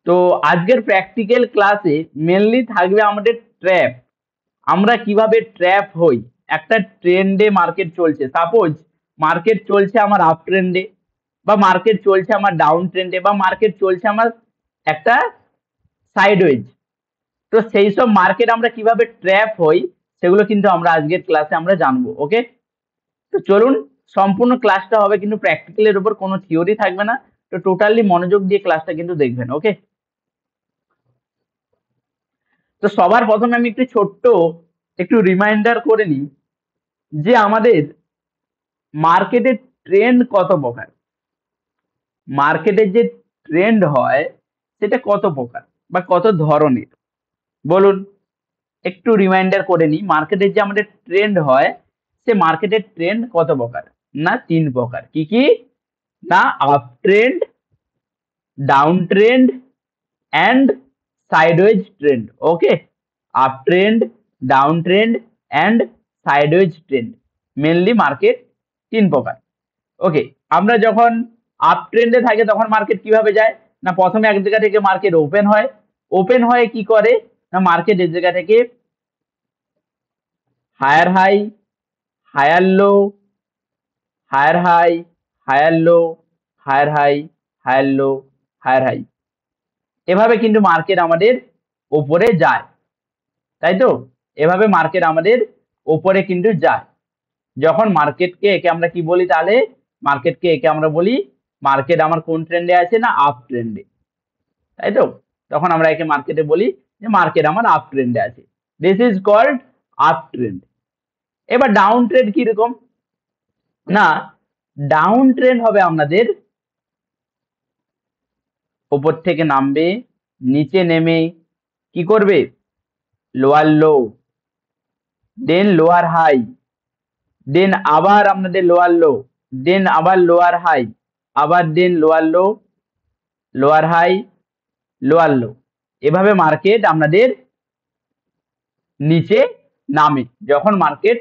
তো আজকের প্র্যাকটিক্যাল ক্লাসে মেনলি থাকবে আমাদের ট্র্যাপ। আমরা কিভাবে ট্র্যাপ হই। একটা ট্রেন্ডে মার্কেট চলছে, সাপোজ মার্কেট চলছে আমার আপ ট্রেন্ডে, বা মার্কেট চলছে আমার ডাউন ট্রেন্ডে, বা মার্কেট চলছে আমার একটা সাইডওয়েজ। তো সেই সব মার্কেট আমরা কিভাবে ট্র্যাপ হই সেগুলো কিন্তু আমরা আজকের ক্লাসে আমরা জানবো। ওকে, তো চলুন, সম্পূর্ণ ক্লাসটা হবে কিন্তু প্র্যাকটিক্যালের উপর, কোনো থিওরি থাকবে না। তো টোটালি মনোযোগ দিয়ে ক্লাসটা কিন্তু দেখবেন। ওকে, তো সবার প্রথমে আমি একটু ছোট্ট একটু রিমাইন্ডার করে নিই যে আমাদের মার্কেটের ট্রেন্ড কত প্রকার। মার্কেটের যে ট্রেন্ড হয় সেটা কত প্রকার বা কত ধরনের, বলুন। একটু রিমাইন্ডার করে নিই, মার্কেটের যে আমাদের ট্রেন্ড হয় সে মার্কেটের ট্রেন্ড কত প্রকার। না, তিন প্রকার। কি কি? না, up trend, down trend and sideways trend. Okay, up trend, down trend and sideways trend, mainly market তিন প্রকার। ওকে, আমরা যখন আপ ট্রেন্ডে থাকে তখন মার্কেট কিভাবে যায়। না, প্রথমে এক জায়গা থেকে মার্কেট ওপেন হয়, ওপেন হয়ে কি করে না মার্কেট এর জায়গা থেকে higher high, higher low, higher high, higher low, higher high, higher low, higher high, এভাবে কিন্তু মার্কেট আমাদের ওপরে যায়, তাই তো? এভাবে মার্কেট আমাদের ওপরে কিন্তু যায়। যখন মার্কেটকে একে আমরা কি বলি, তাহলে মার্কেটকে একে আমরা বলি মার্কেট আমার কোন ট্রেন্ডে আছে, না আপ ট্রেন্ডে, তাই তো? তখন আমরা একে মার্কেটে বলি যে মার্কেট আমার আপ ট্রেন্ডে আছে, this is called up trend. এবার ডাউন ট্রেন্ড কিরকম? না, ডাউন ট্রেন্ড হবে আপনাদের উপর থেকে নামবে, নিচে নেমে কি করবে, lower low, then lower high, then আবার আপনাদের লোয়ার লো, দেন আবার লোয়ার হাই, আবার then lower low, lower high, lower low, এভাবে মার্কেট আপনাদের নিচে নামে যখন মার্কেট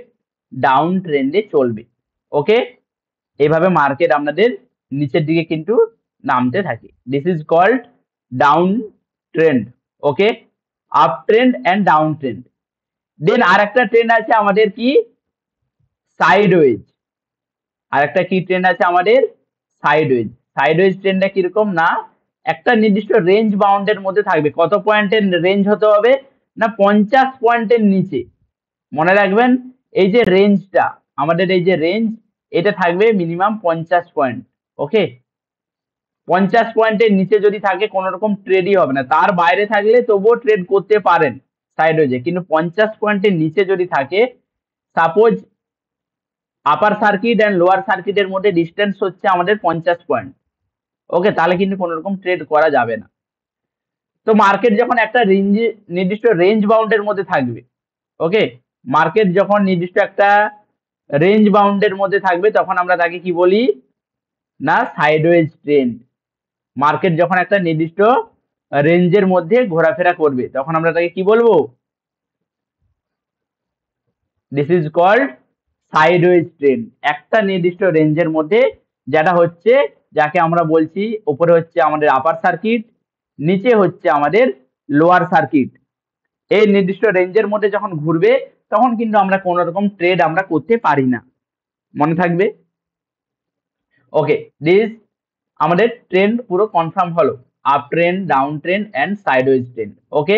ডাউন ট্রেন্ডে চলবে। ওকে, এভাবে মার্কেট আপনাদের নিচের দিকে কিন্তু নামতে থাকে, this is called down trend. Okay, up trend and down trend. Then আরেকটা ট্রেন্ড আছে আমাদের কি, সাইডওয়েজ। আরেকটা কি ট্রেন্ড আছে আমাদের, সাইডওয়েজ। সাইডওয়েজ ট্রেন্ডটা কিরকম? না, একটা নির্দিষ্ট রেঞ্জ বাউন্ডের মধ্যে থাকবে। কত পয়েন্টের রেঞ্জ হতে হবে? না 50 পয়েন্টের নিচে। মনে রাখবেন, এই যে রেঞ্জটা আমাদের, এই যে রেঞ্জ, এটা থাকবে মিনিমাম 50 পয়েন্ট। ওকে, 50 পয়েন্টের নিচে যদি থাকে কোনো রকম ট্রেডই হবে না, তার বাইরে থাকলে তবুও ট্রেড করতে পারেন সাইডওয়েজে, কিন্তু 50 পয়েন্টের নিচে যদি থাকে, suppose upper circuit and lower সার্কিটের মধ্যে ডিস্টেন্স হচ্ছে আমাদের 50 পয়েন্ট। ওকে, তাহলে কিন্তু কোনো রকম ট্রেড করা যাবে না। তো মার্কেট যখন একটা রেঞ্জ, নির্দিষ্ট রেঞ্জ বাউন্ডের মধ্যে থাকবে, ওকে, মার্কেট যখন নির্দিষ্ট একটা রেঞ্জ বাউন্ডের মধ্যে থাকবে তখন আমরা তাকে কি বলি, না সাইডওয়েজ ট্রেন্ড। মার্কেট যখন একটা নির্দিষ্ট রেঞ্জের মধ্যে ঘোরাফেরা করবে তখন আমরা তাকে কি বলবো, this is called sideways trend. একটা নির্দিষ্ট রেঞ্জের মধ্যে, যেটা হচ্ছে, যাকে আমরা বলছি উপরে হচ্ছে আমাদের আপার সার্কিট, নিচে হচ্ছে আমাদের লোয়ার সার্কিট, এই নির্দিষ্ট রেঞ্জের মধ্যে যখন ঘুরবে তখন কিন্তু আমরা কোন রকম ট্রেড আমরা করতে পারি না, মনে থাকবে। ওকে, দিস আমাদের ট্রেন্ড পুরো কনফার্ম হলো, up trend, down trend and sideways trend. Okay,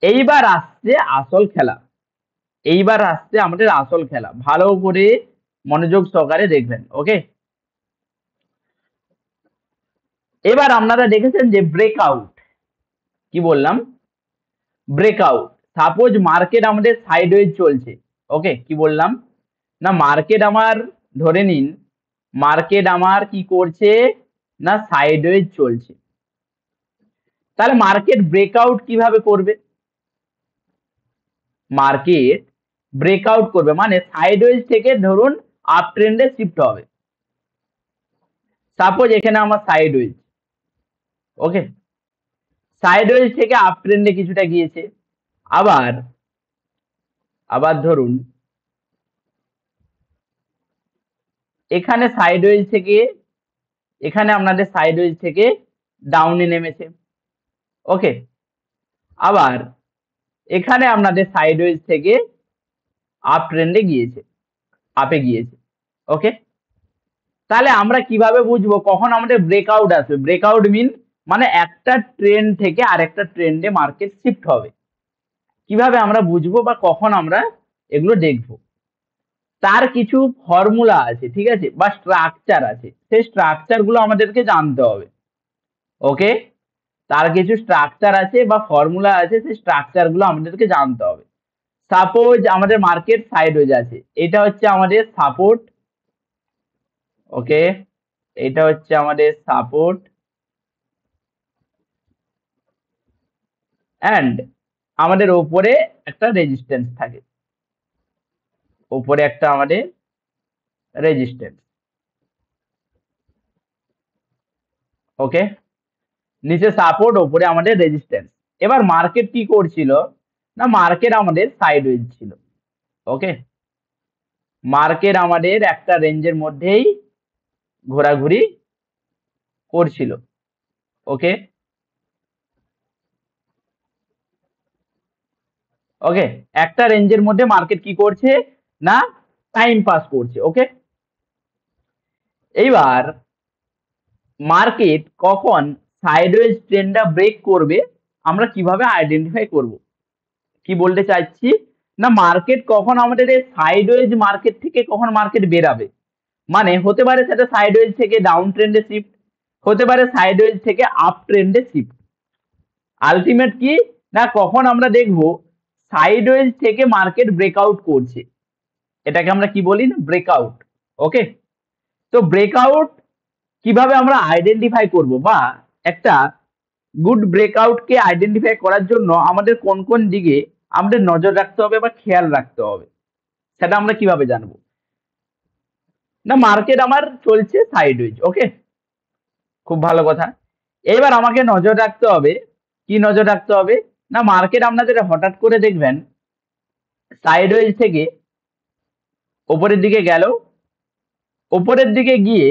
এইবার আসছে আসল খেলা। এইবার আসছে আমাদের আসল খেলা, ভালো করে মনোযোগ সহকারে দেখবেন। ওকে, এবার আপনারা দেখেছেন যে ব্রেকআউট, কি বললাম, ব্রেকআউট। সাপোজ মার্কেট আমাদের সাইডওয়েজ চলছে। ওকে, কি বললাম, না মার্কেট আমার, ধরে নিন মার্কেট আমার কি করছে, না সাইডওয়েজ চলছে। তাহলে মার্কেট ব্রেকআউট কিভাবে করবে? মার্কেট ব্রেকআউট করবে মানে সাইডওয়েজ থেকে ধরুন আপ ট্রেন্ডে শিফট হবে। সাপোজ এখানে আমার সাইডওয়েজ, ওকে, সাইডওয়েজ থেকে আপ ট্রেন্ডে কিছুটা গিয়েছে, আবার আবার ধরুন এখানে সাইডওয়েজ থেকে, এখানে আপনাদের সাইডওয়েজ থেকে ডাউনে নেমেছে। ওকে, আবার এখানে আপনাদের সাইডওয়েজ থেকে আপ ট্রেন্ডে গিয়েছে, আপে গিয়েছে। ওকে, তাহলে আমরা কিভাবে বুঝবো কখন আমাদের ব্রেকআউট আসবে? ব্রেকআউট মানে একটা ট্রেন্ড থেকে আরেকটা ট্রেন্ডে মার্কেট শিফট হবে। কিভাবে আমরা বুঝবো বা কখন আমরা এগুলো দেখবো? তার কিছু ফর্মুলা আছে, ঠিক আছে, বা স্ট্রাকচার আছে, সেই স্ট্রাকচার গুলো আমাদেরকে জানতে হবে। ওকে, তার কিছু স্ট্রাকচার আছে বা ফর্মুলা আছে, সেই স্ট্রাকচার গুলো আমাদেরকে জানতে হবে। সাপোজ আমাদের মার্কেট সাইডওয়েজ আছে, এটা হচ্ছে আমাদের সাপোর্ট। ওকে, এটা হচ্ছে আমাদের সাপোর্ট অ্যান্ড আমাদের ওপরে একটা রেজিস্ট্যান্স থাকে, ওপরে একটা আমাদের রেজিস্ট্যান্স। ওকে, নিচে সাপোর্ট, ওপরে আমাদের রেজিস্ট্যান্স। এবার মার্কেট কি করছিল না, মার্কেট আমাদের সাইডওয়েজ ছিল। ওকে, মার্কেট আমাদের একটা রেঞ্জের মধ্যেই ঘোরাঘুরি করছিল। ওকে, ওকে, একটা রেঞ্জের মধ্যে মার্কেট কি করছে না, টাইম পাস করছে। ওকে, এইবার মার্কেট কখন সাইডওয়েজ ট্রেন্ডটা ব্রেক করবে আমরা কিভাবে আইডেন্টিফাই করব? কি বলতে চাইছি না, মার্কেট কখন আমাদের এই সাইডওয়েজ মার্কেট থেকে কখন মার্কেট বেরাবে, মানে হতে পারে সেটা সাইডওয়েজ থেকে ডাউন ট্রেন্ডে শিফট, হতে পারে সাইডওয়েজ থেকে আপ ট্রেন্ডে শিফট। আলটিমেট কি না, কখন আমরা দেখব সাইডওয়েজ থেকে মার্কেট ব্রেকআউট করছে, এটাকে আমরা কি বলি না, ব্রেকআউট। ওকে, তো ব্রেকআউট কিভাবে আমরা আইডেন্টিফাই করব, বা একটা গুড ব্রেকআউট কে আইডেন্টিফাই করার জন্য আমাদের কোন কোন দিকে আমাদের নজর রাখতে হবে বা খেয়াল রাখতে হবে, সেটা আমরা কিভাবে জানবো? না, মার্কেট আমার চলছে সাইডওয়েজ। ওকে, খুব ভালো কথা। এবার আমাকে নজর রাখতে হবে, কি নজর রাখতে হবে না, মার্কেট আপনাদের হঠাৎ করে দেখবেন সাইডওয়েজ থেকে ওপরের দিকে গেল, ওপরের দিকে গিয়ে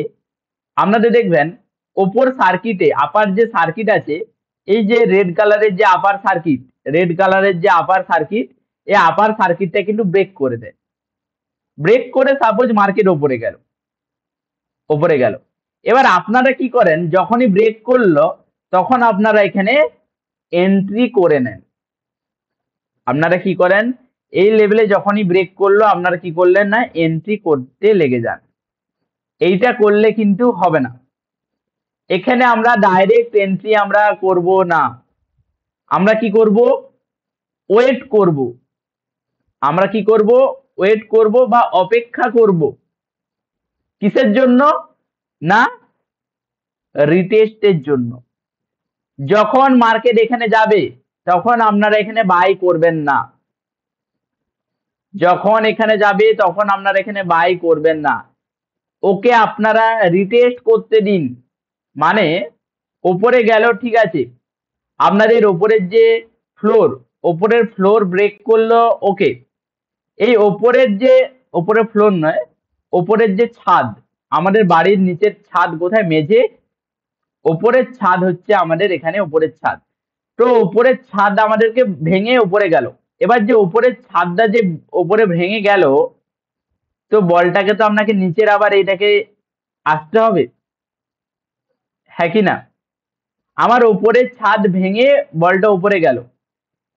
আপনাদের দেখবেন ওপর সার্কিটে, আপার যে সার্কিট আছে, এই যে রেড কালারের যে আপার সার্কিট, রেড কালারের যে আপার সার্কিট, এই আপার সার্কিটটা কিন্তু ব্রেক করে দেয়। ব্রেক করে সাপোজ মার্কেট ওপরে গেল, ওপরে গেল। এবার আপনারা কি করেন, যখনই ব্রেক করলো তখন আপনারা এখানে এন্ট্রি করে নেন। আপনারা কি করেন, এই লেভেলে যখনই ব্রেক করলো আপনারা কি করলেন না, এন্ট্রি করতে লেগে যান। এইটা করলে কিন্তু হবে না। এখানে আমরা ডাইরেক্ট এন্ট্রি আমরা করব না, আমরা কি করব, ওয়েট করব। আমরা কি করব, ওয়েট করব বা অপেক্ষা করব। কিসের জন্য না, রিটেস্টের জন্য। যখন মার্কেট এখানে যাবে তখন আপনারা এখানে বাই করবেন না, যখন এখানে যাবে তখন আপনারা এখানে বাই করবেন না। ওকে আপনারা রিটেস্ট করতে দিন, মানে ওপরে গেল, ঠিক আছে, আপনাদের ওপরের যে ফ্লোর, ওপরের ফ্লোর ব্রেক করলো। ওকে, এই ওপরের যে, ওপরের ফ্লোর নয়, ওপরের যে ছাদ, আমাদের বাড়ির নিচের ছাদ কোথায়, মেঝে, ওপরের ছাদ হচ্ছে আমাদের এখানে ওপরের ছাদ। তো ওপরের ছাদ আমাদেরকে ভেঙে ওপরে গেল। এবার যে ওপরের ছাদটা যে ওপরে ভেঙে গেল, তো বলটাকে তো আপনাকে নিচের আবার এইটাকে আসতে হবে, হ্যাঁ কি না? আমার ওপরের ছাদ ভেঙে বলটা উপরে গেল,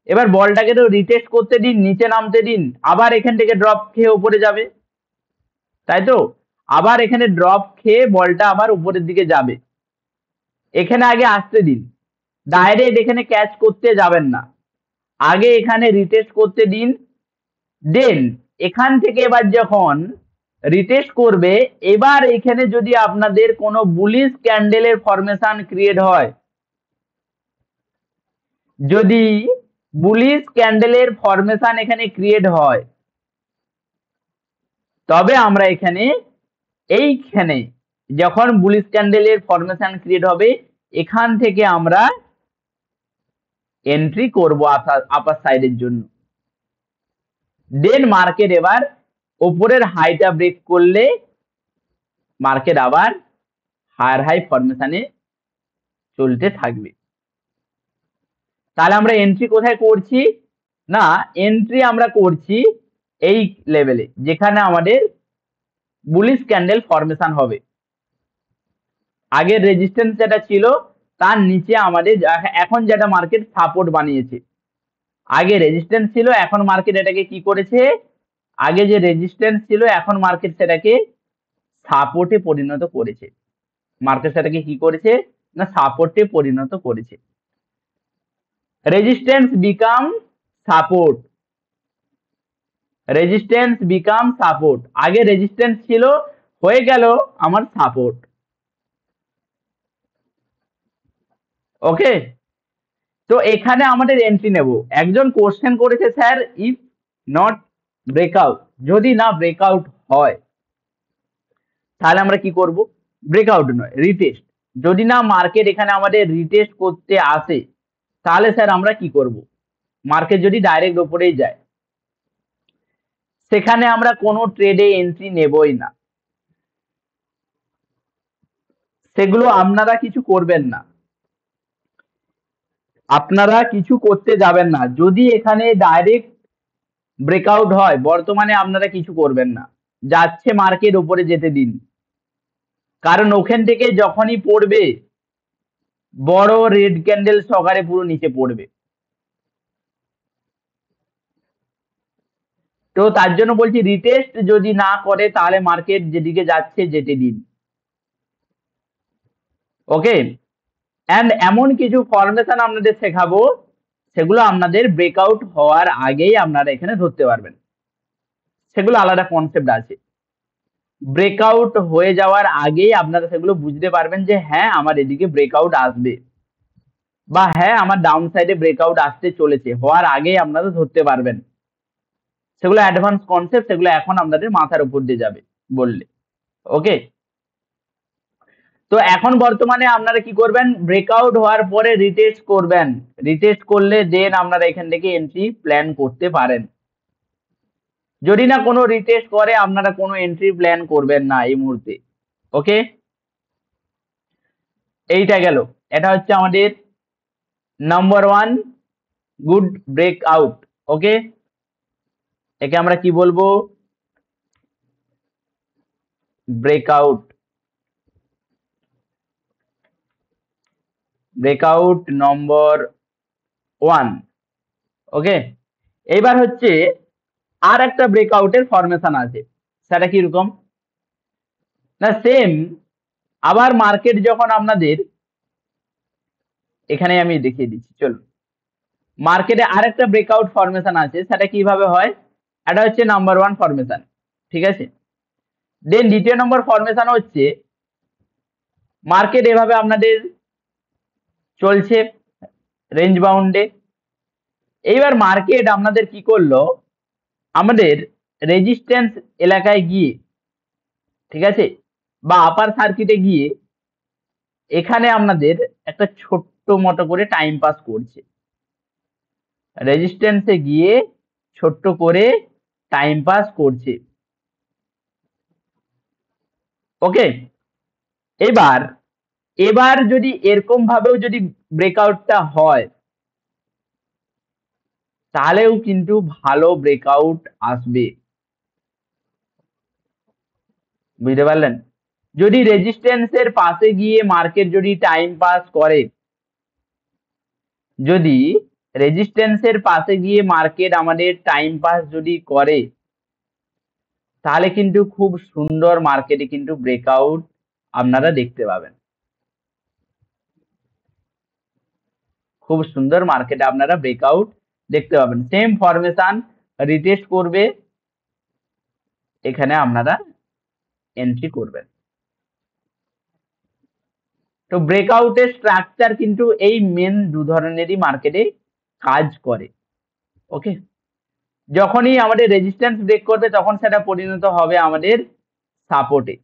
এবার বলটাকে তো রিটেস্ট করতে দিন, নিচে নামতে দিন, আবার এখান থেকে ড্রপ খেয়ে উপরে যাবে, তাই তো? আবার এখানে ড্রপ খেয়ে বলটা আবার উপরের দিকে যাবে। এখানে আগে আসতে দিন, ডাইরেক্ট এখানে ক্যাচ করতে যাবেন না, আগে এখানে রিটেস্ট করতে দিন। দেন এখান থেকে এবার যখন রিটেস্ট করবে, এবার এখানে যদি আপনাদের কোনো বুলিশ ক্যান্ডেলের ফরমেশন ক্রিয়েট হয়, যদি বুলিশ ক্যান্ডেলের ফরমেশন এখানে ক্রিয়েট হয়, তবে আমরা এখানে, এইখানে যখন বুলিশ ক্যান্ডেলের ফরমেশন ক্রিয়েট হবে, এখান থেকে আমরা এন্ট্রি করব আপার সাইডের জন্য। দেন মার্কেট এবার ওপরের হাইটা ব্রেক করলে মার্কেট আবার হায়ার হাই ফরমেশনে চলতে থাকবে। তাহলে আমরা এন্ট্রি কোথায় করছি? না, এন্ট্রি আমরা করছি এই লেভেলে যেখানে আমাদের বুলিশ ক্যান্ডেল ফরমেশন হবে। আগের রেজিস্ট্যান্স যেটা ছিল তার নিচে আমাদের এখন যেটা মার্কেট সাপোর্ট বানিয়েছে। আগে রেজিস্ট্যান্স ছিল, এখন মার্কেট এটাকে কি করেছে? আগে যে রেজিস্ট্যান্স ছিল এখন মার্কেট সেটাকে সাপোর্টে পরিণত করেছে। মার্কেট সেটাকে কি করেছে? না সাপোর্টে পরিণত করেছে। Resistance become support, resistance become support. আগে রেজিস্ট্যান্স ছিল, হয়ে গেল আমার সাপোর্ট। ওকে, তো এখানে আমাদের এন্ট্রি নেব। একজন কোশ্চেন করেছে স্যার ইফ নট ব্রেকআউট, যদি না ব্রেকআউট হয় তাহলে আমরা কি করব? ব্রেকআউট নয়, রিটেস্ট। যদি না মার্কেট এখানে আমাদের রিটেস্ট করতে আসে তাহলে স্যার আমরা কি করব? মার্কেট যদি ডাইরেক্ট ওপরেই যায় সেখানে আমরা কোনো ট্রেডে এন্ট্রি নেবই না। সেগুলো আপনারা কিছু করবেন না, আপনারা কিছু করতে যাবেন না। যদি এখানে ডাইরেক্ট ব্রেকআউট হয় বর্তমানে আপনারা কিছু করবেন না, যাচ্ছে মার্কেট উপরে যেতে দিন। কারণ ওখান থেকে যখনই পড়বে বড় রেড ক্যান্ডেল সকালে পুরো নিচে পড়বে। তো তার জন্য বলছি রিটেস্ট যদি না করে তাহলে মার্কেট যেদিকে যাচ্ছে যেতে দিন। ওকে, এন্ড এমন কিছু ফরমেশন আপনাদের শেখাবো সেগুলো আপনাদের ব্রেকআউট হওয়ার আগেই আপনারা এখানে ধরতে পারবেন। সেগুলো আলাদা কনসেপ্ট আছে। ব্রেকআউট হয়ে যাওয়ার আগেই আপনারা সেগুলো বুঝতে পারবেন যে হ্যাঁ আমার এদিকে ব্রেকআউট আসবে, বা হ্যাঁ আমার ডাউন সাইডে ব্রেকআউট আসতে চলেছে, হওয়ার আগেই আপনারা ধরতে পারবেন। সেগুলো অ্যাডভান্স কনসেপ্ট, সেগুলো এখন আপনাদের মাথার উপর দিয়ে যাবে বললে। ওকে, তো এখন বর্তমানে আপনারা কি করবেন? ব্রেকআউট হওয়ার পরে রিটেস্ট করবেন। রিটেস্ট করলে দেন আপনারা এখান থেকে এন্ট্রি প্ল্যান করতে পারেন। যদি না কোনো রিটেস্ট করে আপনারা কোনো এন্ট্রি প্ল্যান করবেন না এই মুহূর্তে। ওকে, এইটা গেল। এটা হচ্ছে আমাদের নাম্বার 1 গুড ব্রেকআউট। ওকে, একে আমরা কি বলবো? ব্রেকআউট, ব্রেকআউট নম্বর 1। ওকে, এইবার হচ্ছে আর একটা ব্রেকআউটের ফরমেশন আছে, সেটা কিরকম না সেম। আবার মার্কেট যখন আপনাদের এখানে আমি দেখিয়ে দিচ্ছি, চলুন। মার্কেটে আরেকটা ব্রেকআউট ফরমেশন আছে, সেটা কিভাবে হয়? এটা হচ্ছে নাম্বার 1 ফরমেশন, ঠিক আছে। দেন দ্বিতীয় নম্বর ফরমেশন হচ্ছে মার্কেট এভাবে আপনাদের চলছে রেঞ্জ বাউন্ডে। এইবার মার্কেট আপনাদের কি করলো? আমাদের রেজিস্ট্যান্স এলাকায় গিয়ে, ঠিক আছে, বা আপার সার্কিটে গিয়ে এখানে আপনাদের একটা ছোট্ট মতো করে টাইম পাস করছে। রেজিস্ট্যান্সে গিয়ে ছোট্ট করে টাইম পাস করছে। ওকে, এবার এবার যদি এরকম ভাবেও যদি ব্রেকআউটটা হয় তাহলেও কিন্তু ভালো ব্রেকআউট আসবে। বুঝতে পারলেন? যদি রেজিস্ট্যান্সের পাশে গিয়ে মার্কেট যদি টাইম পাস করে, যদি রেজিস্ট্যান্সের পাশে গিয়ে মার্কেট আমাদের টাইম পাস যদি করে তাহলে কিন্তু খুব সুন্দর মার্কেটে কিন্তু ব্রেকআউট আপনারা দেখতে পাবেন। খুব সুন্দর মার্কেটে আপনারা ব্রেকআউট দেখতে পাবেন। সেম ফরমেশন রিটেস্ট করবে, এখানে আপনারা এন্ট্রি করবেন। তো ব্রেকআউটের স্ট্রাকচার কিন্তু এই মেন দু ধরনেরই মার্কেটে কাজ করে। ওকে, যখনই আমাদের রেজিস্ট্যান্স ব্রেক করবে তখন সেটা পরিণত হবে আমাদের সাপোর্টে।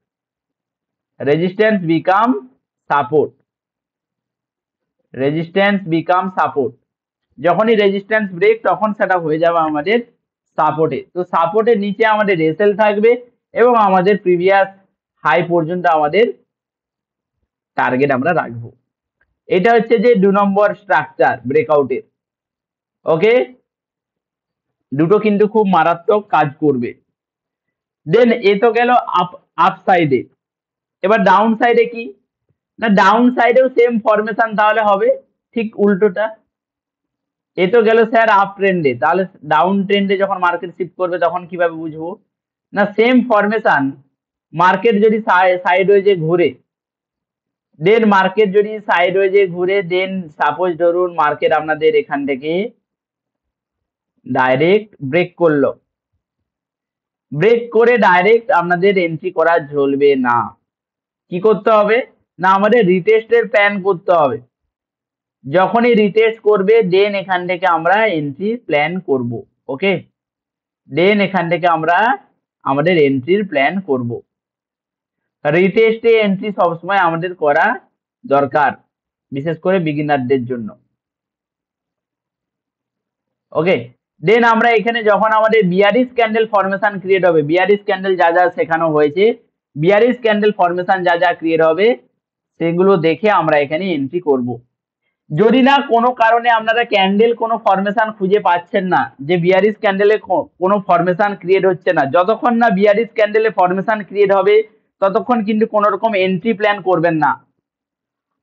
Resistance become support, resistance become support. যখনই রেজিস্ট্যান্স ব্রেক তখন সেটা হয়ে যাবে আমাদের সাপোর্টে। তো সাপোর্টের নিচে আমাদের রেসেল থাকবে এবং আমাদের প্রিভিয়াস হাই পর্যন্ত আমাদের টার্গেট আমরা রাখবো। এটা হচ্ছে যে 2 নম্বর স্ট্রাকচার ব্রেকআউটের। ওকে, দুটো কিন্তু খুব মারাত্মক কাজ করবে। দেন এ তো গেল আপ আপ সাইডে। এবার ডাউন সাইডে কি, না ডাউন সাইডেও সেম ফরমেশন তাহলে হবে ঠিক উল্টোটা। এ তো গেল স্যার আপ ট্রেন্ডে, তাহলে ডাউন ট্রেন্ডে যখন মার্কেট শিফট করবে তখন কিভাবে বুঝবো, না সেম ফরমেশন। মার্কেট যদি সাইডওয়েজে ঘুরে, দেন মার্কেট যদি সাইডওয়েজে ঘুরে, দেন সাপোজ ধরুন মার্কেট আপনাদের এখান থেকে ডাইরেক্ট ব্রেক করলো, ব্রেক করে ডাইরেক্ট আপনাদের এন্ট্রি করা চলবে না। কি করতে হবে, না আমাদের রিটেস্টের প্ল্যান করতে হবে। যখনই রিটেস্ট করবে দেন এখান থেকে আমরা এন্ট্রি প্ল্যান করব। ওকে, দেন এখান থেকে আমরা আমাদের এন্ট্রির প্ল্যান করব। রিটেস্টে এন্ট্রি সবসময় আমাদের করা দরকার, বিশেষ করে বিগিনারদের জন্য। ওকে, দেন আমরা এখানে যখন আমাদের বিয়ারিশ ক্যান্ডেল ফরমেশন ক্রিয়েট হবে, বিয়ারিশ ক্যান্ডেল যা যা শেখানো হয়েছে, বিয়ারিশ ক্যান্ডেল ফরমেশন যা যা ক্রিয়েট হবে সেগুলো দেখে আমরা এখানে এন্ট্রি করব। যদি না কোনো কারণে আপনারা ক্যান্ডেল কোনো ফরমেশন খুঁজে পাচ্ছেন না, যে বিয়ারিশ ক্যান্ডেলে কোনো ফরমেশন ক্রিয়েট হচ্ছে না, যতক্ষণ না বিয়ারিশ ক্যান্ডেলে ফরমেশন ক্রিয়েট হবে ততক্ষণ কিন্তু কোনো রকম এন্ট্রি প্ল্যান করবেন না,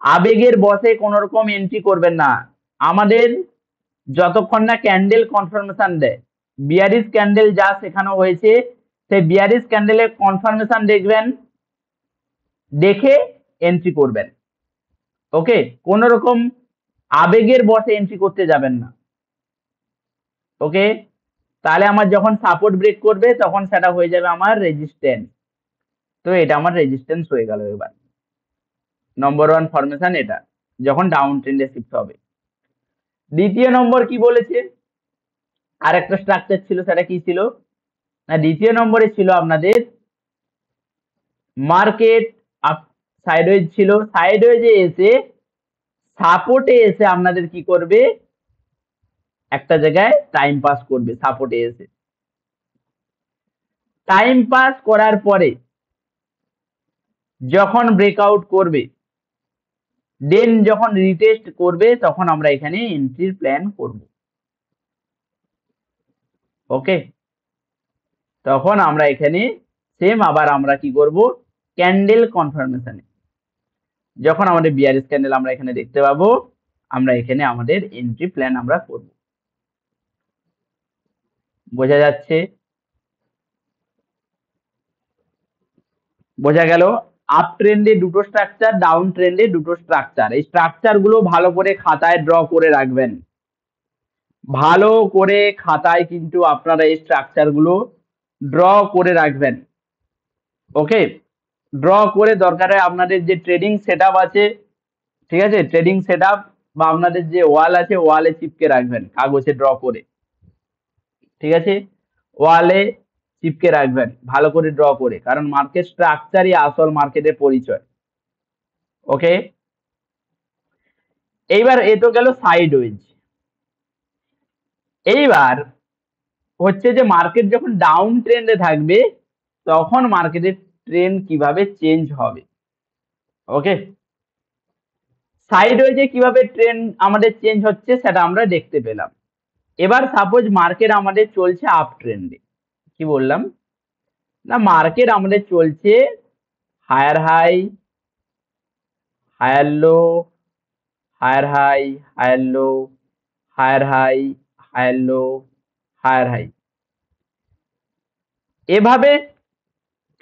আবেগের বশে কোনো রকম এন্ট্রি করবেন না। আমাদের যতক্ষণ না ক্যান্ডেল কনফার্মেশন দেয়, বিয়ারিশ ক্যান্ডেল যা শেখানো হয়েছে সেই বিয়ারিশ ক্যান্ডেলের কনফার্মেশন দেখবেন, দেখে এন্ট্রি করবেন। ওকে, কোন রকম আবেগের বশে এন্ট্রি করতে যাবেন না। ওকে, তাহলে আমার যখন সাপোর্ট ব্রেক করবে তখন সেটা হয়ে যাবে আমার রেজিস্ট্যান্স। তো এটা আমার রেজিস্ট্যান্স হয়ে গেল। এবার নম্বর 1 ফরমেশন এটা, যখন ডাউন ট্রেন্ডে শিফট হবে। দ্বিতীয় নম্বর কি বলেছে, আর একটা স্ট্রাকচার ছিল, সেটা কি ছিল, না দ্বিতীয় নম্বরে ছিল আপনাদের মার্কেট আপ সাইডওয়েজ ছিল, সাইডওয়েজে এসে সাপোর্টে এসে আপনাদের কি করবে, একটা জায়গায় টাইম পাস করবে। সাপোর্টে এসে টাইম পাস করার পরে যখন ব্রেকআউট করবে, দেন যখন রিটেস্ট করবে তখন আমরা এখানে এন্ট্রির প্ল্যান করব। ওকে, তখন আমরা এখানে সেম আবার আমরা কি করব, ক্যান্ডেল কনফার্মেশনে যখন আমাদের বিয়ারিশ ক্যান্ডেল আমরা এখানে দেখতে পাবো, আমরা এখানে আমাদের এন্ট্রি প্ল্যান আমরা করব। বোঝা যাচ্ছে, বোঝা গেল। আপ ট্রেন্ডে দুটো স্ট্রাকচার, ডাউন ট্রেন্ডে দুটো স্ট্রাকচার। এই স্ট্রাকচার গুলো ভালো করে খাতায় ড্র করে রাখবেন, ভালো করে খাতায় কিন্তু আপনারা এই স্ট্রাকচার গুলো ড্র করে রাখবেন। ওকে, ড্র করে দরকারে আপনাদের যে ট্রেডিং সেটআপ আছে, ঠিক আছে, ট্রেডিং সেটআপ বা আপনাদের যে ওয়াল আছে ওয়ালে চিপকে রাখবেন কাগজে ড্র করে। ঠিক আছে, ওয়ালে চিপকে রাখবেন ভালো করে ড্র করে, কারণ মার্কেট স্ট্রাকচারই আসল মার্কেটের পরিচয়। ওকে, এইবার এ তো গেল সাইডওয়েজ। এইবার হচ্ছে যে মার্কেট যখন ডাউন ট্রেন্ডে থাকবে তখন মার্কেটের ট্রেন্ড কিভাবে চেঞ্জ হবে। ওকে, সাইডওয়েজে কিভাবে ট্রেন্ড আমাদের চেঞ্জ হচ্ছে সেটা আমরা দেখতে পেলাম। এবার সাপোজ মার্কেট আমাদের চলছে আপ ট্রেন্ডে, কি বললাম, না মার্কেট আমাদের চলছে higher high, higher low, higher high, higher low, higher high, higher low, higher high, এভাবে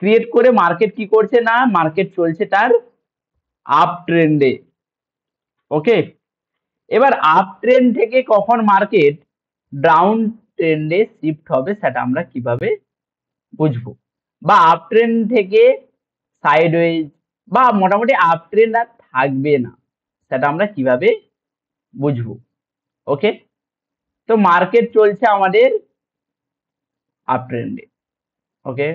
ক্রিয়েট করে মার্কেট কি করছে, না মার্কেট চলছে তার আপ ট্রেন্ডে। ওকে, এবার আপ ট্রেন্ড থেকে কখন মার্কেট ডাউন ট্রেন্ডে শিফট হবে সেটা আমরা কিভাবে বুঝবো, বা আপ ট্রেন্ড থেকে সাইডওয়েজ বা মোটামুটি আপ ট্রেন্ড আর থাকবে না সেটা আমরা কিভাবে বুঝবো। ওকে, তো মার্কেট চলছে আমাদের আপ ট্রেন্ডে। ওকে,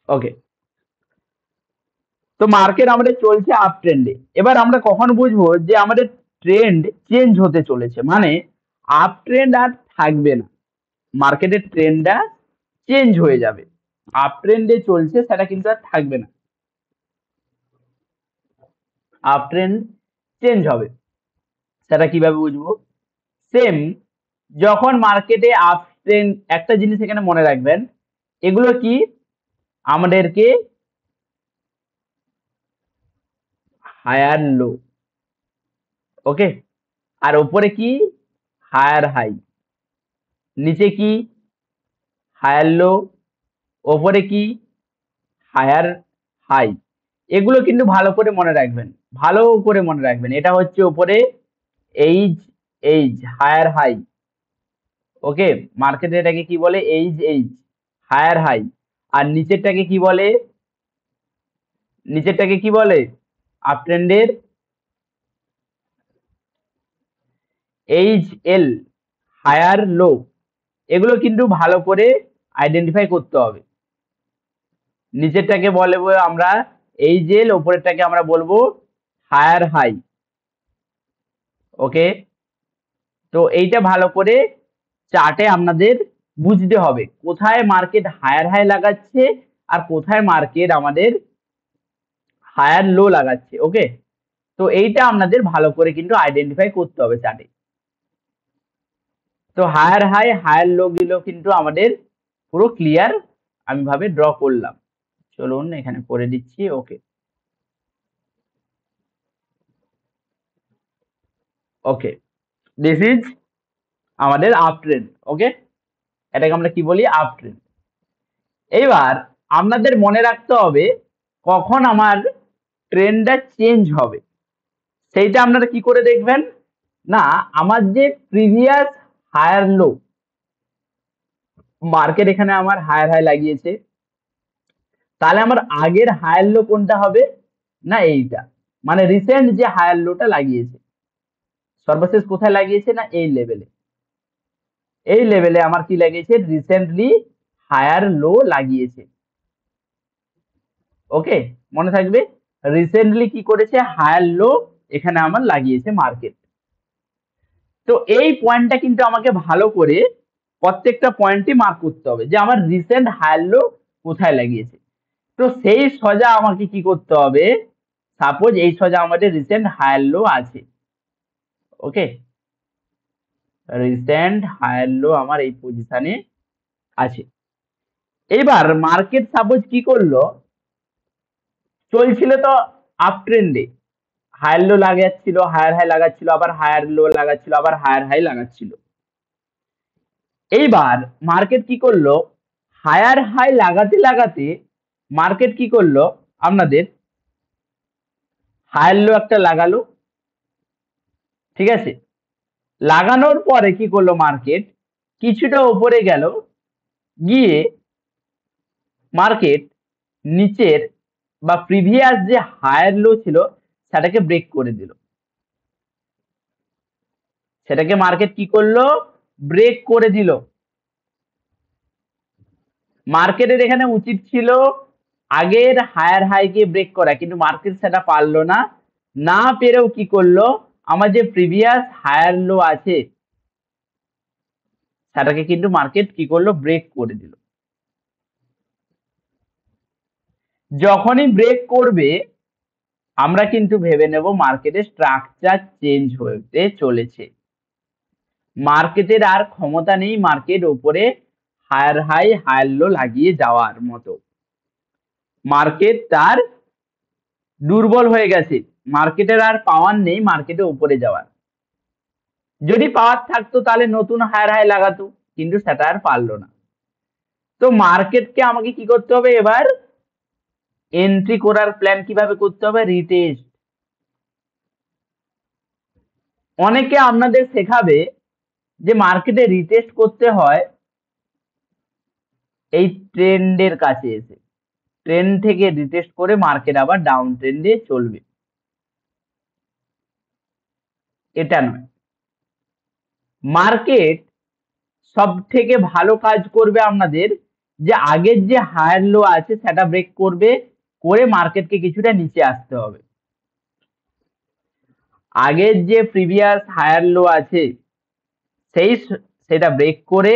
ওকে, তো মার্কেট আমাদের চলছে আপ ট্রেন্ডে। এবার আমরা কখন বুঝবো যে আমাদের ট্রেন্ড চেঞ্জ হতে চলেছে, মানে আপ ট্রেন্ড আর থাকবে না, মার্কেটের ট্রেন্ডটা চেঞ্জ হয়ে যাবে, আপ ট্রেন্ডে চলছে সেটা কিন্তু আর থাকবে না, আপ ট্রেন্ড চেঞ্জ হবে। সেটা কিভাবে বুঝবো? সেম, যখন মার্কেটে আপ ট্রেন্ড, একটা জিনিস এখানে মনে রাখবেন, এগুলো কি আমাদেরকে হায়ার লো, ওকে, আর উপরে কি হায়ার হাই, নিচে কি হায়ার লো, ওপরে কি হায়ার হাই। এগুলো কিন্তু ভালো করে মনে রাখবেন, ভালো করে মনে রাখবেন। এটা হচ্ছে উপরে H, H higher high, okay, মার্কেটে এটাকে কি বলে এইজ, এইজ হায়ার হাই। আর নিচেরটাকে কি বলে, নিচেরটাকে কি বলে আপ ট্রেন্ডের এইচ এল হায়ার লো। এগুলো কিন্তু ভালো করে আইডেন্টিফাই করতে হবে। নিচেরটাকে বলবো আমরা এইচ এল, উপরেরটাকে আমরা বলবো হায়ার হাই, ওকে। তো এইটা ভালো করে চার্টে আপনাদের বুঝতে হবে কোথায় মার্কেট হায়ার হাই লাগাচ্ছে আর কোথায় মার্কেট আমাদের হায়ার লো লাগাচ্ছে, ওকে। তো এইটা আপনাদের ভালো করে কিন্তু আইডেন্টিফাই করতে হবে চার্টে। তো হায়ার হাই হায়ার লো গুলো কিন্তু আমাদের পুরো ক্লিয়ার আমি ভাবে ড্র করলাম। চলুন এখানে করে দিচ্ছি, ওকে, ওকে, দিস ইজ আমাদের আপ ট্রেন্ড, ওকে, এটাকে আমরা কি বলি আপ ট্রেন্ড। এবার আপনাদের মনে রাখতে হবে কখন আমার ট্রেন্ডটা চেঞ্জ হবে, সেইটা আপনারা কি করে দেখবেন না, আমার যে প্রিভিয়াস হায়ার লো, মার্কেট এখানে আমার হায়ার হাই লাগিয়েছে, তাহলে আমার আগের হায়ার লো কোনটা হবে না এইটা, মানে রিসেন্ট যে হায়ার লোটা লাগিয়েছে, সর্বশেষ কোথায় লাগিয়েছে না এই লেভেলে, এই লেভেলে আমার কি লাগিয়েছে রিসেন্টলি হায়ার লো লাগিয়েছে, ওকে, মনে থাকবে রিসেন্টলি কি করেছে হায়ার লো এখানে আমার লাগিয়েছে মার্কেট। তো এই পয়েন্টটা কিন্তু আমাকে ভালো করে প্রত্যেকটা পয়েন্টই মার্ক করতে হবে যে আমার রিসেন্ট হায়ার লো কোথায় লাগিয়েছে। তো সেই সোজা আমাকে কি করতে হবে, সাপোজ এই সোজা আমাদের রিসেন্ট হায়ার লো আছে, ওকে, রিসেন্ট হায়ার লো আমার এই পজিশনে আছে। এবার মার্কেট সাপোজ কি করলো, চলছিল তো আপ ট্রেন্ডে, হায়ার লো লাগাচ্ছিল, হায়ার হাই লাগাচ্ছিল, আবার হায়ার লো লাগাচ্ছিল, আবার হায়ার হাই লাগাচ্ছিল। এইবার মার্কেট কি করলো, হায়ার হাই লাগাতে লাগাতে মার্কেট কি করলো আপনাদের হায়ার লো একটা লাগালো, ঠিক আছে, লাগানোর পরে কি করলো মার্কেট কিছুটা উপরে গেল, গিয়ে মার্কেট নিচের বা প্রিভিয়াস যে হায়ার লো ছিল সেটাকে ব্রেক করে দিল, সেটাকে মার্কেট কি করলো ব্রেক করে দিল। মার্কেটের এখানে উচিত ছিল আগের হায়ার হাইকে ব্রেক করা, কিন্তু মার্কেট সেটা পারলো না, না পেরেও কি করলো আমার যে প্রিভিয়াস হায়ার লো আছে সেটাকে কিন্তু মার্কেট কি করলো ব্রেক করে দিল। যখনই ব্রেক করবে আমরা কিন্তু ভেবে নেব মার্কেটের স্ট্রাকচার চেঞ্জ হতে চলেছে, মার্কেটের আর ক্ষমতা নেই মার্কেট উপরে হায়ার হাই হায়ার লো লাগিয়ে যাওয়ার মতো, মার্কেট তার দুর্বল হয়ে গেছে, মার্কেটের আর পাওয়ার নেই মার্কেটে উপরে যাওয়ার। যদি পাওয়ার থাকতো তাহলে নতুন হায়ার হাই লাগাতো, কিন্তু সেটা আর পারলো না। তো মার্কেটকে আমাকে কি করতে হবে এবার, এন্ট্রি করার প্ল্যান কিভাবে করতে হবে, রিটেস্ট। অনেকে আপনাদের শেখাবে যে মার্কেটে রিটেস্ট করতে হয় এই ট্রেন্ডের কাছে এসে, ট্রেন্ড থেকে রিটেস্ট করে মার্কেট আবার ডাউন ট্রেন্ডে চলবে, এটা নয়। মার্কেট সব থেকে ভালো কাজ করবে আপনাদের যে আগের যে হায়ার লো আছে সেটা ব্রেক করবে, করে মার্কেটকে কিছুটা নিচে আসতে হবে, আগের যে প্রিভিয়াস হায়ার লো আছে সেটা ব্রেক করে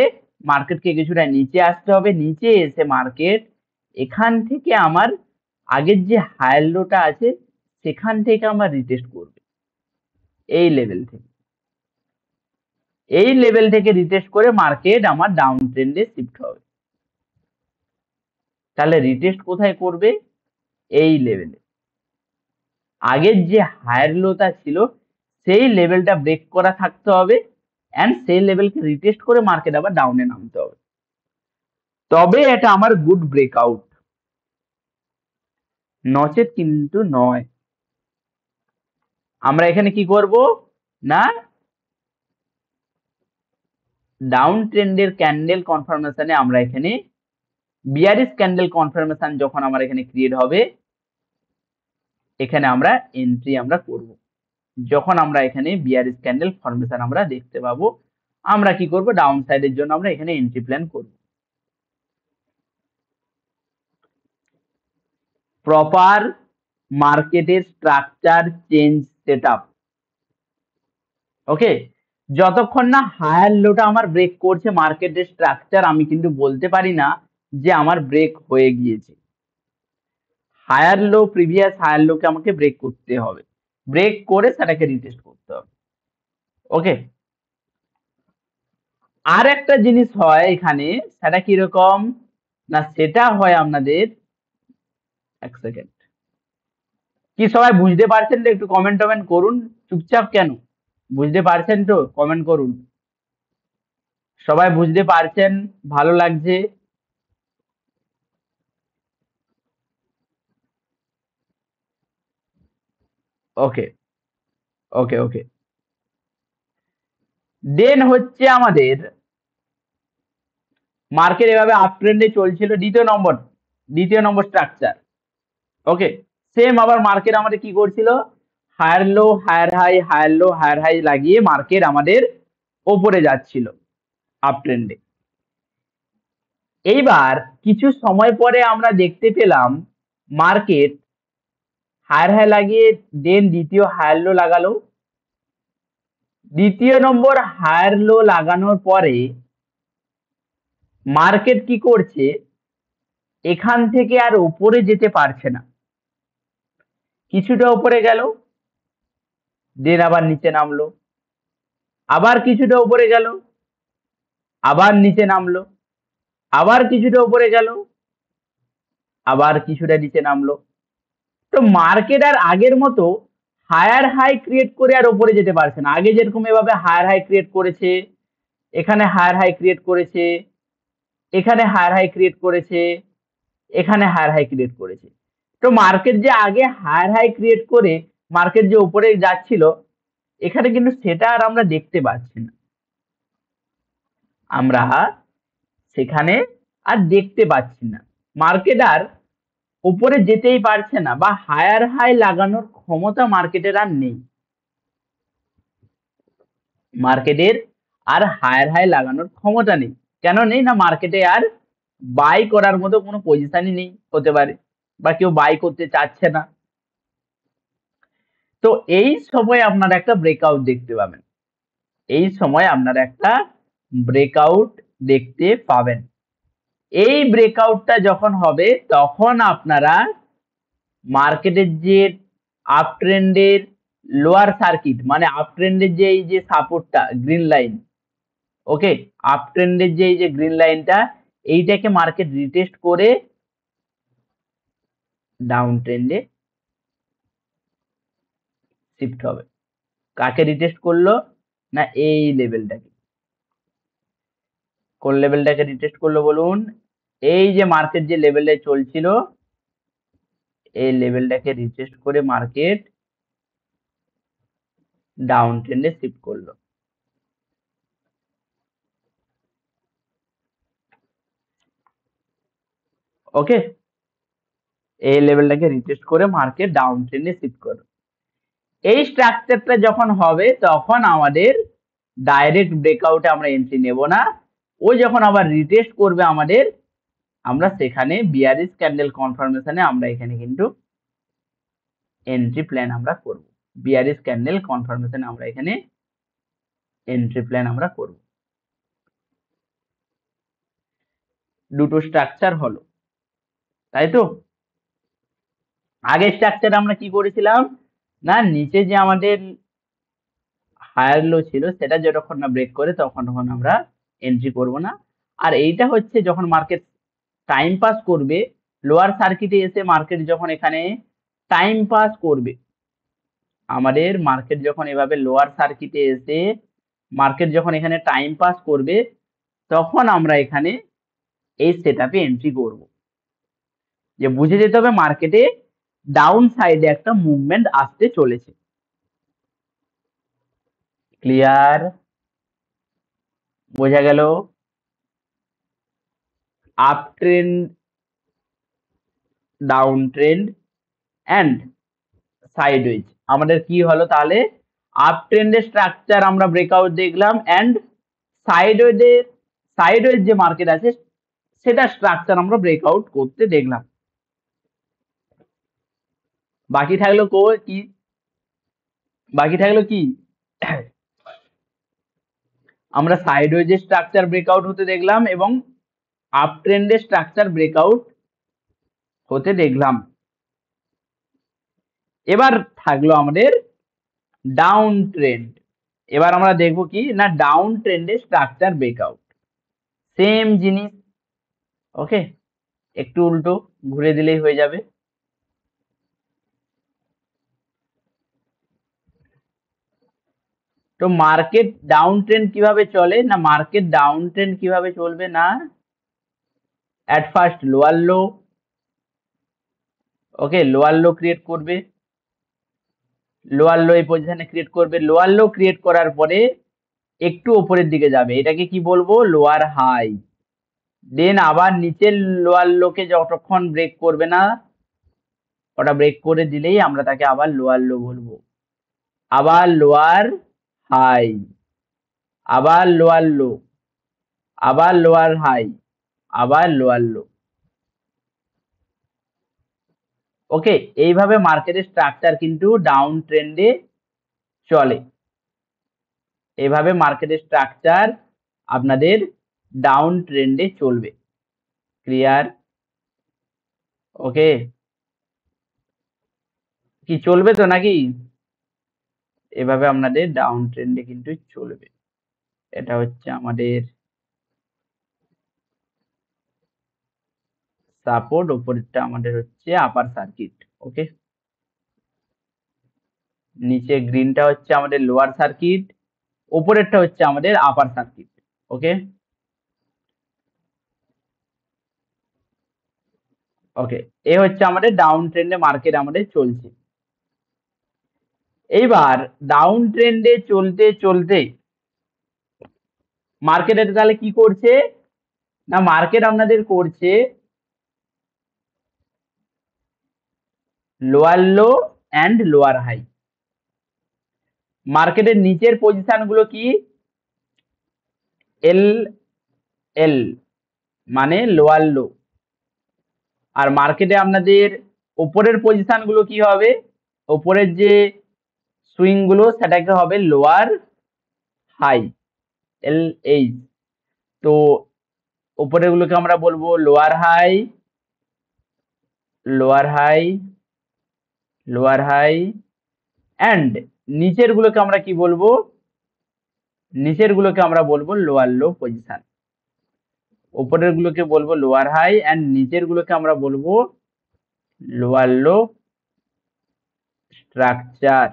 মার্কেটকে কিছুটা নিচে আসতে হবে, নিচে এসে মার্কেট এখান থেকে আমার আগের যে হায়ার লোটা আছে সেখান থেকে আমার রিটেস্ট করবে এই লেভেল থেকে। এই লেভেল থেকে রিটেস্ট করে মার্কেট আমার ডাউন ট্রেন্ডে শিফট হবে। তাহলে রিটেস্ট কোথায় করবে? এই লেভেলে। আগের যে হায়ার লোটা ছিল সেই লেভেলটা ব্রেক করা থাকতে হবে এন্ড সেই লেভেলকে রিটেস্ট করে মার্কেট আবার ডাউনে নামতে হবে, তবে এটা আমার গুড ব্রেকআউট, নচেত কিন্তু নয়। আমরা এখানে কি করব না, ডাউন ট্রেন্ডের ক্যান্ডেল কনফার্মেশনে আমরা এখানে বিয়ারিশ ক্যান্ডেল কনফার্মেশন যখন আমার এখানে ক্রিয়েট হবে, এখানে আমরা এন্ট্রি আমরা করব। যখন আমরা এখানে বিয়ারিশ ক্যান্ডেল ফরমেশন আমরা দেখতে পাবো, আমরা কি করব, ডাউন সাইডের জন্য আমরা এখানে এন্ট্রি প্ল্যান করব। প্রপার মার্কেটের স্ট্রাকচার চেঞ্জ সেটআপ। ওকে, যতক্ষণ না হায়ার লোটা আমার ব্রেক করছে মার্কেটের স্ট্রাকচার, আমি কিন্তু বলতে পারি না যে আমার ব্রেক হয়ে গিয়েছে। হায়ার লো, প্রিভিয়াস হায়ার লোকে আমাকে ব্রেক করতে হবে, ব্রেক করে সেটাকে রিটেস্ট করতে হবে। ওকে, আর একটা জিনিস হয় এখানে, সেটা কিরকম না, সেটা হয় আপনাদের, এক সেকেন্ড, কি সবাই বুঝতে পারছেন তো? একটু কমেন্ট টমেন্ট করুন, চুপচাপ কেন? বুঝতে পারছেন তো? কমেন্ট করুন, সবাই বুঝতে পারছেন, ভালো লাগছে। ওকে ওকে ওকে, দেন হচ্ছে আমাদের মার্কেট এভাবে আপ ট্রেন্ডে চলছিল, দ্বিতীয় নম্বর স্ট্রাকচার। ওকে, সেম আবার মার্কেট আমাদের কি করছিল, higher low higher high, higher low higher high লাগিয়ে মার্কেট আমাদের ওপরে যাচ্ছিল আপ ট্রেন্ডে। এইবার কিছু সময় পরে আমরা দেখতে পেলাম মার্কেট হায়ার হাই লাগিয়ে দেন দ্বিতীয় হায়ার লো লাগালো। দ্বিতীয় নম্বর হায়ার লো লাগানোর পরে মার্কেট কি করছে, এখান থেকে আর উপরে যেতে পারছে না, কিছুটা উপরে গেল, দেন আবার নিচে নামলো, আবার কিছুটা উপরে গেল, আবার নিচে নামলো, আবার কিছুটা উপরে গেল, আবার কিছুটা নিচে নামলো। তো মার্কেট আর আগের মতো হায়ার হাই ক্রিয়েট করে আর উপরে যেতে পারছে না। আগে যেরকম এভাবে হায়ার হাই ক্রিয়েট করেছে, এখানে হায়ার হাই ক্রিয়েট করেছে, এখানে হায়ার হাই ক্রিয়েট করেছে, এখানে হায়ার হাই ক্রিয়েট করেছে। তো মার্কেট যে আগে হায়ার হাই ক্রিয়েট করে মার্কেট যে উপরে যাচ্ছিল, এখানে কিন্তু সেটা আর আমরা দেখতে পাচ্ছি না, আমরা সেখানে আর দেখতে পাচ্ছি না। মার্কেট আর উপরে যেতেই পারছে না, বা হায়ার হাই লাগানোর ক্ষমতা মার্কেটের আর নেই। মার্কেটের আর হায়ার হাই লাগানোর ক্ষমতা নেই। কেন নেই না, মার্কেটে আর বাই করার মতো কোনো পজিশনই নেই, হতে পারে, বা কেউ বাই করতে চাচ্ছে না। তো এই সময় আপনারা একটা ব্রেকআউট দেখতে পাবেন, এই সময় আপনারা একটা ব্রেকআউট দেখতে পাবেন। এই ব্রেকআউটটা যখন হবে তখন আপনারা মার্কেটের যে আপ ট্রেন্ডের লোয়ার সার্কিট, মানে আপ ট্রেন্ডের যে এই যে সাপোর্টটা গ্রিন লাইন, ওকে, আপ ট্রেন্ডের যে এই যে গ্রিন লাইনটা, এইটাকে মার্কেট রিটেস্ট করে ডাউন ট্রেন্ডে শিফট হবে। কাকে রিটেস্ট করলো না, এই লেভেলটাকে। কোন লেভেলটাকে রিটেস্ট করলো বলুন? এই যে মার্কেট যে লেভেলে চলছিল, এই লেভেলটাকে রিটেস্ট করে মার্কেট ডাউন ট্রেন্ডে শিফট করলো। ওকে, এই লেভেলটাকে রিটেস্ট করে মার্কেট ডাউন ট্রেন্ডে শিফট করলো। এই স্ট্রাকচারটা যখন হবে তখন আমাদের ডাইরেক্ট ব্রেকআউটে আমরা এন্ট্রি নেব না, ও যখন আবার রিটেস্ট করবে আমাদের, আমরা সেখানে বিয়ারিশ ক্যান্ডেল কনফার্মেশনে আমরা এখানে কিন্তু এন্ট্রি প্ল্যান আমরা করব। বিয়ারিশ ক্যান্ডেল কনফার্মেশনে আমরা এখানে এন্ট্রি প্ল্যান আমরা করব। দুটো স্ট্রাকচার হলো, তাই তো? আগের স্ট্রাকচার আমরা কি করেছিলাম না, নিচে যে আমাদের হায়ার লো ছিল সেটা যতক্ষণ না ব্রেক করে তখন আমরা এন্ট্রি করব না। আর এইটা হচ্ছে যখন মার্কেট টাইম পাস করবে, লোয়ার সার্কিটে এসে মার্কেট যখন এখানে টাইম পাস করবে, আমাদের মার্কেট যখন এভাবে লোয়ার সার্কিটে এসে মার্কেট যখন এখানে টাইম পাস করবে, তখন আমরা এখানে এই সেটআপে এন্ট্রি করব। যে বুঝে যেতে হবে মার্কেটে ডাউন সাইডে একটা মুভমেন্ট আসতে চলেছে। ক্লিয়ার? বোঝা গেল? Up trend, down trend and sideways. আমাদের কি হলো তাহলে? আপ ট্রেন্ডের স্ট্রাকচার আমরা ব্রেকআউট দেখলাম, অ্যান্ড সাইডওয়েজ যে মার্কেট আছে সেটা স্ট্রাকচার আমরা ব্রেকআউট করতে দেখলাম। বাকি থাকলো কি? বাকি থাকলো কি? আমরা সাইডওয়েজের স্ট্রাকচার ব্রেকআউট হতে দেখলাম এবং আপ ট্রেন্ডের স্ট্রাকচার ব্রেকআউট হতে দেখলাম। এবার থাকলো আমাদের ডাউন ট্রেন্ড। এবার আমরা দেখবো কি না, ডাউন ট্রেন্ডের স্ট্রাকচার ব্রেকআউট সেম জিনিস। ওকে, একটু উল্টো ঘুরে দিলেই হয়ে যাবে। তো মার্কেট ডাউন ট্রেন্ড কিভাবে চলে না, মার্কেট ডাউন ট্রেন্ড কিভাবে চলবে না, at first lower low, okay, lower low create করবে, লোয়ার লো এই পজিশনে ক্রিয়েট করবে, লোয়ার লো ক্রিয়েট করার পরে একটু উপরের দিকে যাবে, এটাকে কি বলবো, লোয়ার হাই। দেন আবার নিচের লোয়ার লোকে যতক্ষণ ব্রেক করবে না, ওটা ব্রেক করে দিলেই আমরা তাকে আবার লোয়ার লো বলবো। আবার লোয়ার হাই, আবার লোয়ার লো, আবার লোয়ার হাই, আবার লোয়ার লো। ওকে, এইভাবে মার্কেটের স্ট্রাকচার কিন্তু ডাউন ট্রেন্ডে চলে। এইভাবে মার্কেটের স্ট্রাকচার আপনাদের ডাউন ট্রেন্ডে চলবে। ক্লিয়ার? ওকে, কি চলবে তো নাকি? এভাবে আপনাদের ডাউন ট্রেন্ডে কিন্তু চলবে। এটা হচ্ছে আমাদের সাপোর্ট, উপরেরটা আমাদের হচ্ছে আপার সার্কিট। ওকে, নিচে গ্রিনটা হচ্ছে আমাদের লোয়ার সার্কিট, উপরেরটা হচ্ছে আমাদের আপার সার্কিট। ওকে, ওকে, এ হচ্ছে আমাদের ডাউন ট্রেন্ডে মার্কেট আমাদের চলছে। এইবার ডাউন ট্রেন্ডে চলতে চলতে মার্কেট তাহলে কি করছে না, মার্কেট আপনাদের করছে lower low and lower high. মার্কেটের নিচের পজিশন গুলো কি, এল এল মানে লোয়ার লো, আর মার্কেটে আপনাদের উপরের পজিশন গুলো কি হবে, উপরের যে সুইং গুলো সেটাকে হবে লোয়ার হাই, এল এইচ। তো উপরের গুলোকে আমরা বলবো lower high, lower high, lower high, and নিচের গুলোকে আমরা কি বলবো, নিচের গুলোকে আমরা বলবো লোয়ার লো পজিশন। উপরের গুলোকে বলবো লোয়ার হাই অ্যান্ড নিচের গুলোকে আমরা বলবো লোয়ার লো স্ট্রাকচার।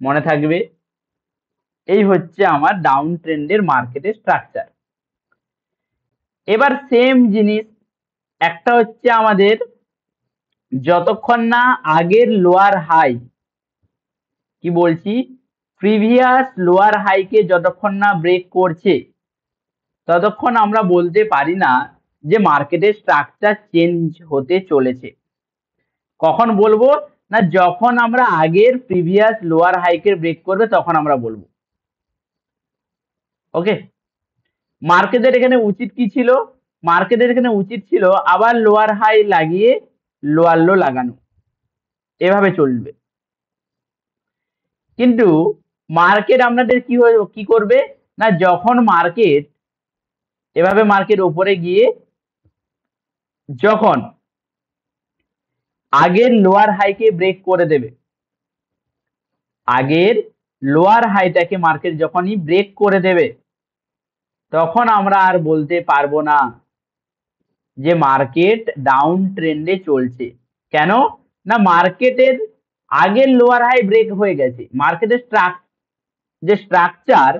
মনে থাকবে, এই হচ্ছে আমার ডাউন ট্রেন্ডের মার্কেটের স্ট্রাকচার। এবার সেম জিনিস, একটা হচ্ছে আমাদের যতক্ষণ না আগের লোয়ার হাই, কি বলছি, প্রিভিয়াস লোয়ার হাইকে যতক্ষণ না ব্রেক করছে ততক্ষণ আমরা বলতে পারি না যে মার্কেটের স্ট্রাকচার চেঞ্জ হতে চলেছে। কখন বলবো না, যখন আমরা আগের প্রিভিয়াস লোয়ার হাইকে ব্রেক করবে তখন আমরা বলবো। ওকে, মার্কেটের এখানে উচিত কি ছিল, মার্কেটের এখানে উচিত ছিল আবার লোয়ার হাই লাগিয়ে লোয়ার লো লাগানো, এভাবে চলবে। কিন্তু মার্কেট আপনাদের কি করবে না, যখন মার্কেট এভাবে মার্কেট উপরে গিয়ে যখন আগের লোয়ার হাইকে ব্রেক করে দেবে, আগের লোয়ার হাইটাকে মার্কেট যখনই ব্রেক করে দেবে তখন আমরা আর বলতে পারবো না যে মার্কেট ডাউন ট্রেন্ডে চলছে। কেন? না মার্কেটের আগের লোয়ার হাই ব্রেক হয়ে গেছে, মার্কেটের যে স্ট্রাকচার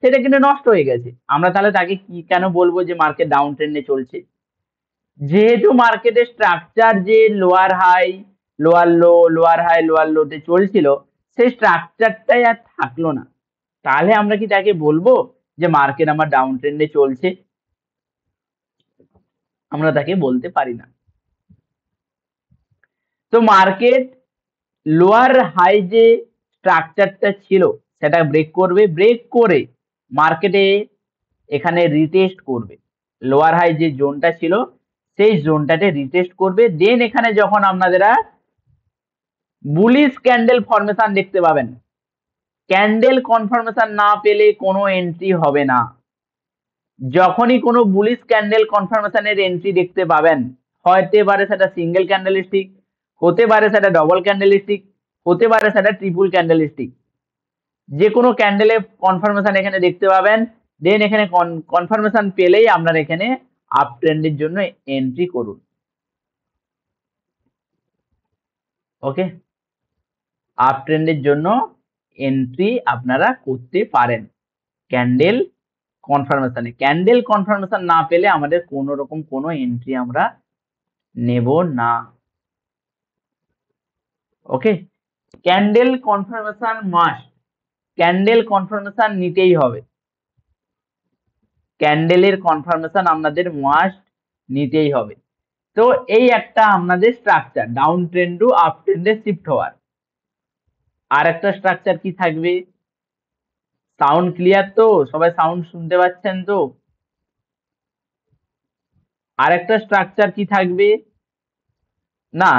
সেটা কিন্তু নষ্ট হয়ে গেছে। আমরা তাহলে তাকে কি কেন বলবো যে মার্কেট ডাউন ট্রেন্ডে চলছে? যেহেতু মার্কেটের স্ট্রাকচার যে lower high lower low lower high lower লোতে চলছিল, সেই স্ট্রাকচারটাই আর থাকলো না। তাহলে আমরা কি তাকে বলবো যে মার্কেট আমার ডাউন ট্রেন্ডে চলছে? আমরা তাকে বলতে পারি না। তো মার্কেট লোয়ার হাই যে স্ট্রাকচারটা ছিল সেটা ব্রেক করবে, ব্রেক করে মার্কেটে এখানে রিটেস্ট করবে। লোয়ার হাই যে জোনটা ছিল সেই জোনটাতে রিটেস্ট করবে। দেন এখানে যখন আপনারা বুলিশ ক্যান্ডেল ফরমেশন দেখতে পাবেন, ক্যান্ডেল কনফার্মেশন না পেলে কোনো এন্ট্রি হবে না। যখনই কোনো বুলিশ ক্যান্ডেল কনফার্মেশনের এন্ট্রি দেখতে পাবেন, হতে পারে সেটা সিঙ্গেল ক্যান্ডেলস্টিক, হতে পারে সেটা ডবল ক্যান্ডেলস্টিক, হতে পারে সেটা ট্রিপল ক্যান্ডেলস্টিক, যে কোনো ক্যান্ডেলে কনফার্মেশন এখানে দেখতে পাবেন। দেন এখানে কনফার্মেশন পেলেই আপনারা এখানে আপ ট্রেন্ডের জন্য এন্ট্রি করুন। ওকে, আপ ট্রেন্ডের জন্য এন্ট্রি আপনারা করতে পারেন ক্যান্ডেল কনফার্মেশনে। ক্যান্ডেল কনফার্মেশন না পেলে আমাদের কোনো রকম কোনো এন্ট্রি আমরা নেব না। Okay, candle confirmation must, candle confirmation নিতেই হবে, ক্যান্ডেলের কনফার্মেশন আপনাদের মাস্ট নিতেই হবে। তো এই একটা আপনাদের structure down trend to up ট্রেন্ডে শিফট হওয়ার। আর একটা স্ট্রাকচার কি থাকবে? সাউন্ড ক্লিয়ার তো? সবাই সাউন্ড শুনতে পাচ্ছেন তো? আর একটা স্ট্রাকচার কি থাকবে না,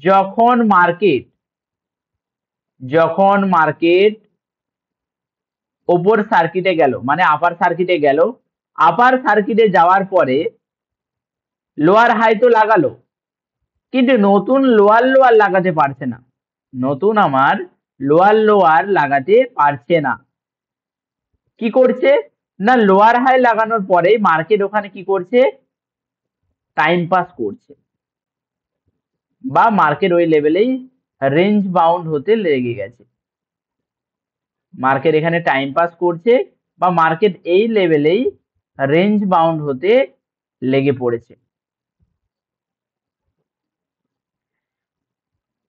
যখন মার্কেট ওপর সার্কিটে গেল, মানে আপার সার্কিটে গেল, আপার সার্কিটে যাওয়ার পরে লোয়ার হাই তো লাগালো, কিন্তু নতুন লোয়ার লাগাতে পারছে না, নতুন আমার লোয়ার লাগাতে পারছে না। কি করছে না, লোয়ার হাই লাগানোর পরে মার্কেট ওখানে কি করছে, টাইম পাস করছে, বা মার্কেট ওই লেভেলেই রেঞ্জ বাউন্ড হতে লেগে গেছে। মার্কেট এখানে টাইম পাস করছে বা মার্কেট এই লেভেলেই রেঞ্জ বাউন্ড হতে লেগে পড়েছে।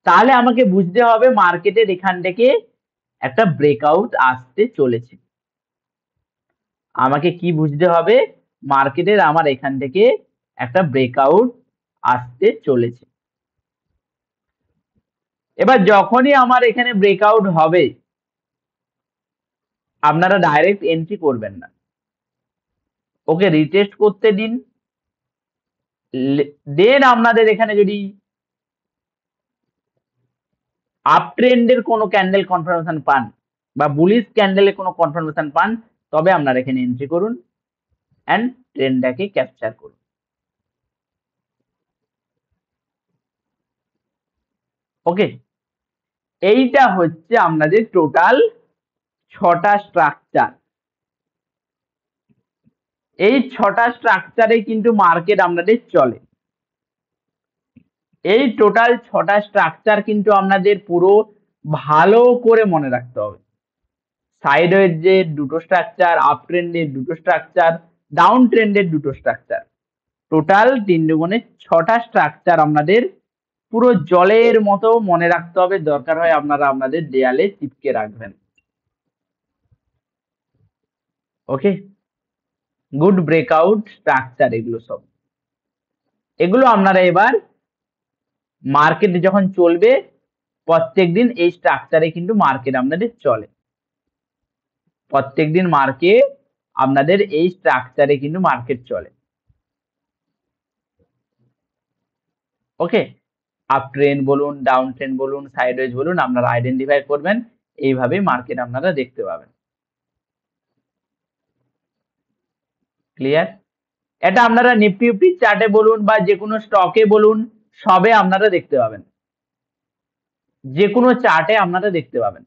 তাহলে আমাকে বুঝতে হবে মার্কেটের এখান থেকে একটা ব্রেকআউট আসতে চলেছে। আমাকে কি বুঝতে হবে? মার্কেটের আমার এখান থেকে একটা ব্রেকআউট আসতে চলেছে। এবার যখনই আমার এখানে ব্রেকআউট হবে আপনারা ডাইরেক্ট এন্ট্রি করবেন না, ওকে রিটেস্ট করতে দিন। দেন আপনাদের এখানে যদি আপ ট্রেন্ডের কোনো ক্যান্ডেল কনফার্মেশন পান বা বুলিশ ক্যান্ডেলের কোনো কনফার্মেশন পান, তবে আপনারা এখানে এন্ট্রি করুন অ্যান্ড ট্রেন্ডটাকে ক্যাপচার করুন। ওকে, এইটা হচ্ছে আপনাদের টোটাল 6টা স্ট্রাকচার। এই 6টা স্ট্রাকচারে কিন্তু মার্কেট আপনাদের চলে। এই টোটাল 6টা স্ট্রাকচার কিন্তু আপনাদের পুরো ভালো করে মনে রাখতে হবে। সাইডওয়েজ যে দুটো স্ট্রাকচার, আপ ট্রেন্ডের দুটো স্ট্রাকচার, ডাউন ট্রেন্ডের দুটো স্ট্রাকচার, টোটাল 3 দুগুণে 6টা স্ট্রাকচার আপনাদের পুরো জলের মতো মনে রাখতে হবে। দরকার হয় আপনারা আপনাদের দেয়ালে চিপকে রাখবেন। ওকে, গুড ব্রেকআউট স্ট্রাকচার এগুলো সব, এগুলো আপনারা এবার মার্কেট যখন চলবে প্রত্যেকদিন এই স্ট্রাকচারে কিন্তু মার্কেট আপনাদের চলে। প্রত্যেকদিন মার্কেট আপনাদের এই স্ট্রাকচারে কিন্তু মার্কেট চলে। ওকে, আপ ট্রেন্ড বলুন, ডাউন ট্রেন্ড বলুন, সাইডওয়েজ বলুন, আপনারা আইডেন্টিফাই করবেন, এইভাবে মার্কেট আপনারা দেখতে পাবেন। ক্লিয়ার? এটা আপনারা নিফটি ফিফটি চার্টে বলুন বা যে কোনো স্টকে বলুন, সবে আপনারা দেখতে পাবেন, যে কোনো চার্টে আপনারা দেখতে পাবেন।